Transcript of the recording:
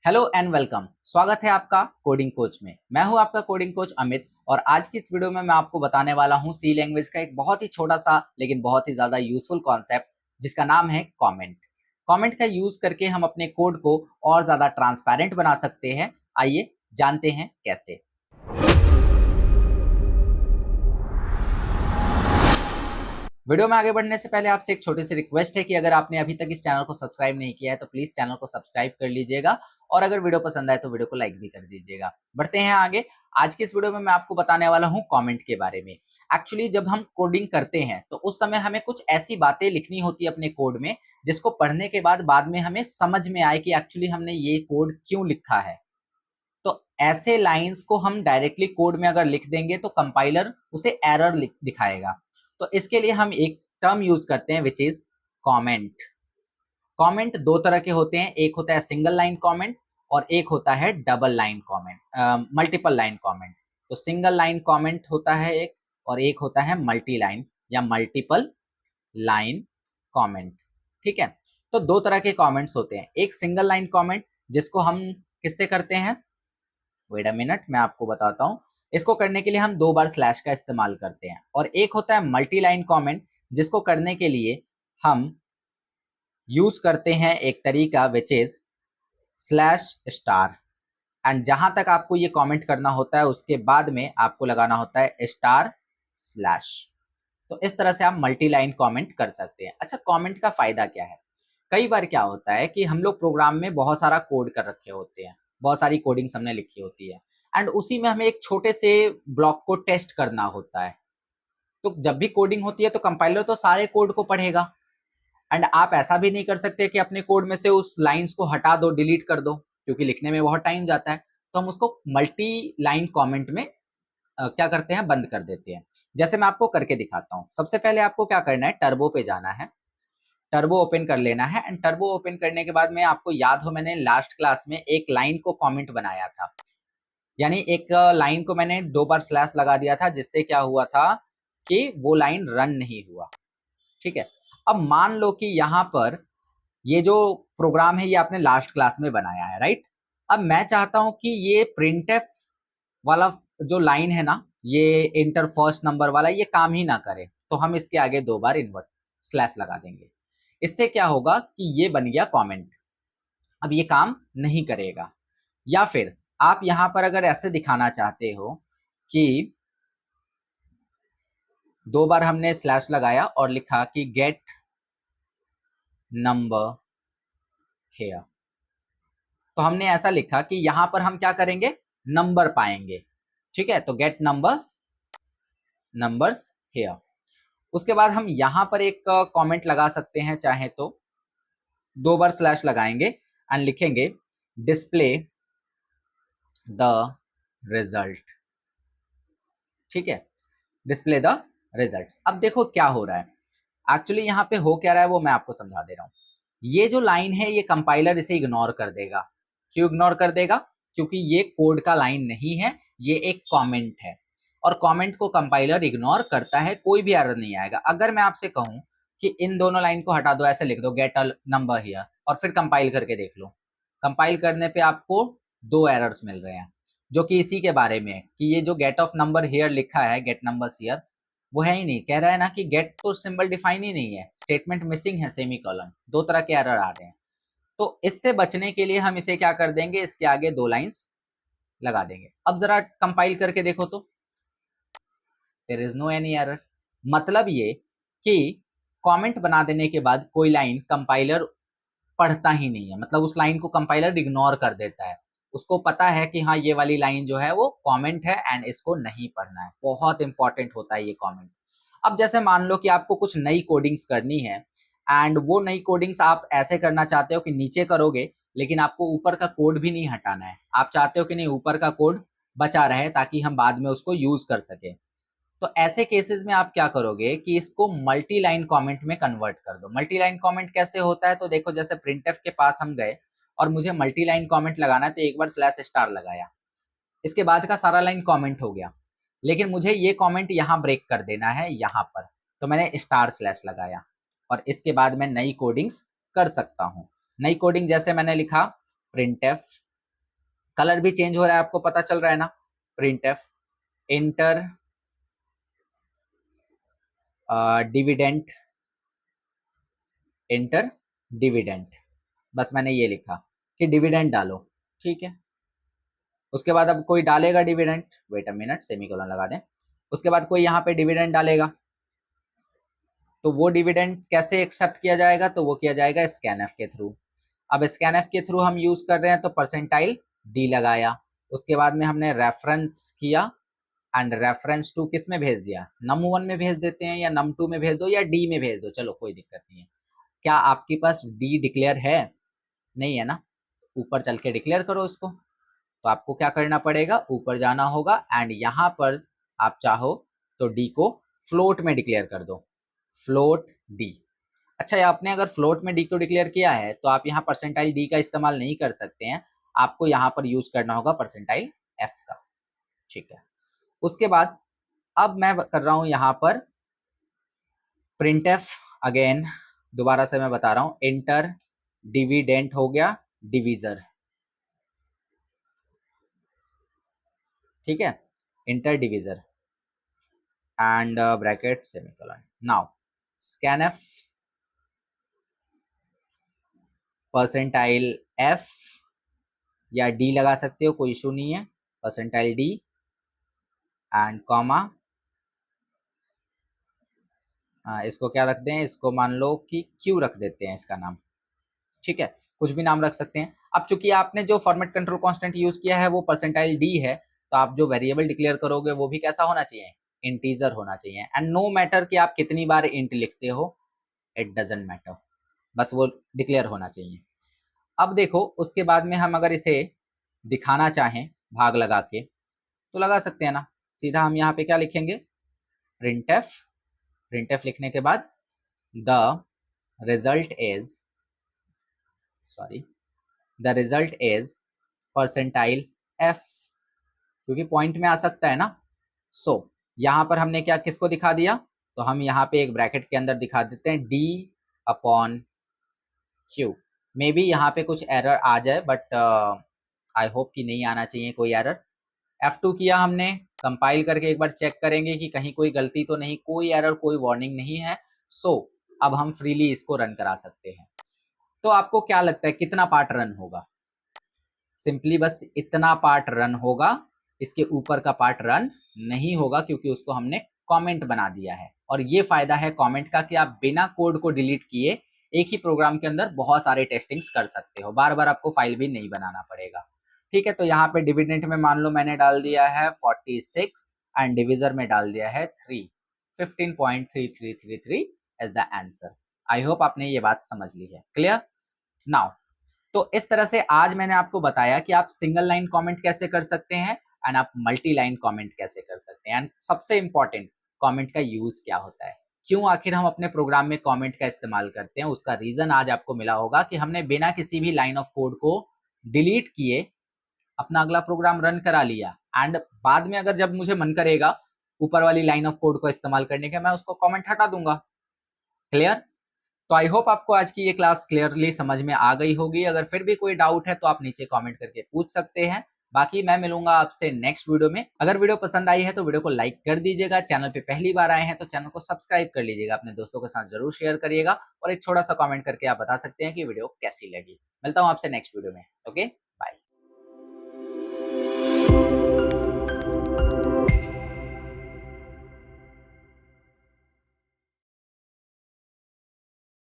Hello and welcome. स्वागत है आपका कोडिंग कोच में। मैं हूं आपका कोडिंग कोच अमित और आज की इस वीडियो में मैं आपको बताने वाला हूं सी लैंग्वेज का एक बहुत ही छोटा सा लेकिन बहुत ही ज्यादा यूजफुल कॉन्सेप्ट जिसका नाम है कमेंट। कमेंट का यूज करके हम अपने कोड को और ज्यादा ट्रांसपेरेंट बना सकते हैं। आइए जानते हैं कैसे। वीडियो में आगे बढ़ने से पहले आपसे एक छोटी सी रिक्वेस्ट है कि अगर आपने अभी तक इस चैनल को सब्सक्राइब नहीं किया है तो प्लीज चैनल को सब्सक्राइब कर लीजिएगा और अगर वीडियो पसंद आए तो वीडियो को लाइक भी कर दीजिएगा। बढ़ते हैं आगे। आज की इस वीडियो में मैं आपको बताने वाला हूं कमेंट के बारे में। एक्चुअली जब हम कोडिंग करते हैं तो उस समय हमें कुछ ऐसी बातें लिखनी होती है अपने कोड में जिसको पढ़ने के बाद में हमें समझ में आए कि एक्चुअली हमने ये कोड क्यों लिखा है। तो ऐसे लाइंस को हम डायरेक्टली कोड में अगर लिख देंगे तो कंपाइलर उसे एरर दिखाएगा। तो इसके लिए हम एक टर्म यूज करते हैं विच इज कमेंट। कमेंट दो तरह के होते हैं, एक होता है सिंगल लाइन कमेंट और एक होता है double line comment, multiple line comment. तो सिंगल लाइन कमेंट होता है एक और एक होता है मल्टी लाइन या मल्टीपल लाइन कमेंट। ठीक है, तो दो तरह के कमेंट्स होते हैं। एक सिंगल लाइन कमेंट जिसको हम किससे करते हैं, वेट अ मिनट मैं आपको बताता हूं। इसको करने के लिए हम दो बार स्लैश का इस्तेमाल करते हैं और एक होता है मल्टी लाइन कमेंट जिसको करने के लिए हम यूज करते हैं एक तरीका which is slash star. And जहां तक आपको ये कमेंट करना होता है उसके बाद में आपको लगाना होता है स्टार स्लैश। तो इस तरह से आप मल्टी लाइन कमेंट कर सकते हैं। अच्छा, कमेंट का फायदा क्या है? कई बार क्या होता है कि हम लोग प्रोग्राम में बहुत सारा कोड कर रखे होते हैं, बहुत सारी कोडिंग्स हमने लिखी होती है एंड उसी में हमें एक छोटे से ब्लॉक को टेस्ट करना होता है। तो जब भी कोडिंग होती है तो कंपाइलर तो सारे कोड को पढ़ेगा एंड आप ऐसा भी नहीं कर सकते कि अपने कोड में से उस लाइंस को हटा दो, डिलीट कर दो, क्योंकि लिखने में बहुत टाइम जाता है। तो हम उसको मल्टी लाइन कमेंट में क्या करते हैं, बंद कर देते हैं। जैसे मैं आपको करके दिखाता हूँ। सबसे पहले आपको क्या करना है, टर्बो पे जाना है, टर्बो ओपन कर लेना है एंड टर्बो ओपन करने के बाद में आपको याद हो मैंने लास्ट क्लास में एक लाइन को कमेंट बनाया था, यानी एक लाइन को मैंने दो बार स्लैश लगा दिया था जिससे क्या हुआ था कि वो लाइन रन नहीं हुआ। ठीक है, अब मान लो कि यहाँ पर ये जो प्रोग्राम है ये आपने लास्ट क्लास में बनाया है, राइट। अब मैं चाहता हूं कि ये प्रिंटफ वाला जो लाइन है ना, ये इंटर फर्स्ट नंबर वाला, ये काम ही ना करे। तो हम इसके आगे दो बार इन्वर्ट स्लैश लगा देंगे। इससे क्या होगा कि ये बन गया कमेंट। अब ये काम नहीं करेगा। या फिर आप यहां पर अगर ऐसे दिखाना चाहते हो कि दो बार हमने स्लैश लगाया और लिखा कि गेट नंबर हेयर, तो हमने ऐसा लिखा कि यहां पर हम क्या करेंगे, नंबर पाएंगे। ठीक है, तो गेट नंबर्स हेयर। उसके बाद हम यहां पर एक कमेंट लगा सकते हैं, चाहे तो दो बार स्लैश लगाएंगे एंड लिखेंगे डिस्प्ले द रिजल्ट। ठीक है, डिस्प्ले द रिजल्ट। अब देखो क्या हो रहा है, एक्चुअली यहाँ पे हो क्या रहा है वो मैं आपको समझा दे रहा हूँ। ये जो लाइन है ये कंपाइलर इसे इग्नोर कर देगा। क्यों इग्नोर कर देगा? क्योंकि ये कोड का लाइन नहीं है, ये एक कमेंट है और कमेंट को कंपाइलर इग्नोर करता है, कोई भी एरर नहीं आएगा। अगर मैं आपसे कहूं कि इन दोनों लाइन को हटा दो, ऐसे लिख दो गेट अ नंबर हियर और फिर कंपाइल करके देख लो, कंपाइल करने पे आपको दो एरर्स मिल रहे हैं जो कि इसी के बारे में है कि ये जो गेट ऑफ नंबर हियर लिखा है, गेट नंबर्स हियर, वो है ही नहीं। कह रहा है ना कि गेट तो सिंबल डिफाइन ही नहीं है, स्टेटमेंट मिसिंग है, सेमीकोलन, दो तरह के एरर आ रहे हैं। तो इससे बचने के लिए हम इसे क्या कर देंगे, इसके आगे दो लाइंस लगा देंगे। अब जरा कंपाइल करके देखो तो there is no any error. मतलब ये कि कमेंट बना देने के बाद कोई लाइन कंपाइलर पढ़ता ही नहीं है, मतलब उस लाइन को कंपाइलर इग्नोर कर देता है। उसको पता है कि हाँ ये वाली लाइन जो है वो कमेंट है एंड इसको नहीं पढ़ना है। बहुत इंपॉर्टेंट होता है ये कमेंट। अब जैसे मान लो कि आपको कुछ नई कोडिंग्स करनी है एंड वो नई कोडिंग्स आप ऐसे करना चाहते हो कि नीचे करोगे लेकिन आपको ऊपर का कोड भी नहीं हटाना है। आप चाहते हो कि नहीं, ऊपर का कोड बचा रहे ताकि हम बाद में उसको यूज कर सके। तो ऐसे केसेस में आप क्या करोगे कि इसको मल्टी लाइन कमेंट में कन्वर्ट कर दो। मल्टी लाइन कमेंट कैसे होता है, तो देखो जैसे प्रिंटफ के पास हम गए और मुझे मल्टी लाइन कमेंट लगाना है तो एक बार स्लैश स्टार लगाया, इसके बाद का सारा लाइन कमेंट हो गया, लेकिन मुझे ये कमेंट यहाँ ब्रेक कर देना है यहाँ पर, तो मैंने स्टार स्लैश लगाया और इसके बाद मैं नई कोडिंग्स कर सकता हूँ। नई कोडिंग जैसे मैंने लिखा प्रिंटफ कलर भी चेंज हो रहा है, आपको पता चल रहा है ना। Print F inter dividend, inter dividend, बस मैंने ये लिखा कि डिविडेंड डालो, ठीक है। उसके बाद अब कोई डालेगा dividend, wait a minute, semicolon लगा दें। उसके बाद कोई यहाँ पे डिविडेंड डालेगा, तो वो डिविडेंड कैसे एक्सेप्ट किया जाएगा, तो वो किया जाएगा स्कैनएफ के थ्रू। अब स्कैनएफ के थ्रू हम यूज कर रहे हैं तो परसेंटाइल डी लगाया, उसके बाद में हमने रेफरेंस किया एंड रेफरेंस टू किस में भेज दिया, num1 में भेज देते हैं या num2 में भेज दो या डी में भेज दो, चलो कोई दिक्कत नहीं है। क्या आपके पास डी डिक्लेयर है? नहीं है ना, ऊपर चल के डिक्लेयर करो उसको। तो आपको क्या करना पड़ेगा, ऊपर जाना होगा एंड यहाँ पर आप चाहो तो डी को फ्लोट में डिक्लेयर कर दो, फ्लोट डी। अच्छा, आपने अगर फ्लोट में डी को डिक्लेयर किया है तो आप यहाँ परसेंटाइल डी का इस्तेमाल नहीं कर सकते हैं, आपको यहाँ पर यूज करना होगा परसेंटाइल एफ का, ठीक है। उसके बाद अब मैं कर रहा हूं यहाँ पर प्रिंट एफ, अगेन दोबारा से मैं बता रहा हूं, इंटर डिविडेंट हो गया डिविजर, ठीक है, inter divisor and bracket semicolon. Now scanf percentile F या डी लगा सकते हो, कोई इशू नहीं है, परसेंटाइल डी एंड कॉमा, इसको क्या रख दें, इसको मान लो कि क्यू रख देते हैं इसका नाम, ठीक है, कुछ भी नाम रख सकते हैं। अब चूंकि आपने जो फॉर्मेट कंट्रोल कांस्टेंट यूज किया है वो परसेंटाइल डी है, तो आप जो वेरिएबल डिक्लेयर करोगे वो भी कैसा होना चाहिए, इंटीजर होना चाहिए। एंड नो मैटर कि आप कितनी बार इंट लिखते हो, इट डजंट मैटर, बस वो डिक्लेयर होना चाहिए। अब देखो उसके बाद में हम अगर इसे दिखाना चाहें भाग लगा के तो लगा सकते हैं ना, सीधा हम यहाँ पे क्या लिखेंगे, प्रिंटएफ, प्रिंटएफ लिखने के बाद the result is, sorry, the result is percentile F, क्योंकि पॉइंट में आ सकता है ना। सो यहाँ पर हमने क्या किसको दिखा दिया, तो हम यहाँ पे एक ब्रैकेट के अंदर दिखा देते हैं D upon Q. May be यहाँ पे कुछ एरर आ जाए बट आई होप कि नहीं आना चाहिए कोई एरर। F2 किया हमने, कंपाइल करके एक बार चेक करेंगे कि कहीं कोई गलती तो नहीं, कोई एरर कोई वार्निंग नहीं है। सो अब हम फ्रीली इसको रन करा सकते हैं। तो आपको क्या लगता है कितना पार्ट रन होगा, सिंपली बस इतना पार्ट रन होगा, इसके ऊपर का पार्ट रन नहीं होगा क्योंकि उसको हमने कमेंट बना दिया है। और ये फायदा है कमेंट का कि आप बिना कोड को डिलीट किए एक ही प्रोग्राम के अंदर बहुत सारे टेस्टिंग्स कर सकते हो, बार बार आपको फाइल भी नहीं बनाना पड़ेगा, ठीक है। तो यहाँ पे डिविडेंट में मान लो मैंने डाल दिया है 46 एंड डिविजर में डाल दिया है 3, 15.3333 as the answer. I hope आपने ये बात समझ ली है, क्लियर नाउ। तो इस तरह से आज मैंने आपको बताया कि आप सिंगल लाइन कमेंट कैसे कर सकते हैं एंड आप मल्टी लाइन कमेंट कैसे कर सकते हैं, एंड सबसे इंपॉर्टेंट कमेंट का यूज क्या होता है, क्यों आखिर हम अपने प्रोग्राम में कमेंट का इस्तेमाल करते हैं, उसका रीजन आज आपको मिला होगा कि हमने बिना किसी भी लाइन ऑफ कोड को डिलीट किए अपना अगला प्रोग्राम रन करा लिया एंड बाद में अगर जब मुझे मन करेगा ऊपर वाली लाइन ऑफ कोड को इस्तेमाल करने का, मैं उसको कमेंट हटा दूंगा, क्लियर। तो आई होप आपको आज की ये क्लास क्लियरली समझ में आ गई होगी। अगर फिर भी कोई डाउट है तो आप नीचे कमेंट करके पूछ सकते हैं। बाकी मैं मिलूंगा आपसे नेक्स्ट वीडियो में। अगर वीडियो पसंद आई है तो वीडियो को लाइक कर दीजिएगा, चैनल पे पहली बार आए हैं तो चैनल को सब्सक्राइब कर लीजिएगा, अपने दोस्तों के साथ जरूर शेयर करिएगा और एक छोटा सा कमेंट करके आप बता सकते हैं कि वीडियो कैसी लगी। मिलता हूँ आपसे नेक्स्ट वीडियो में, ओके।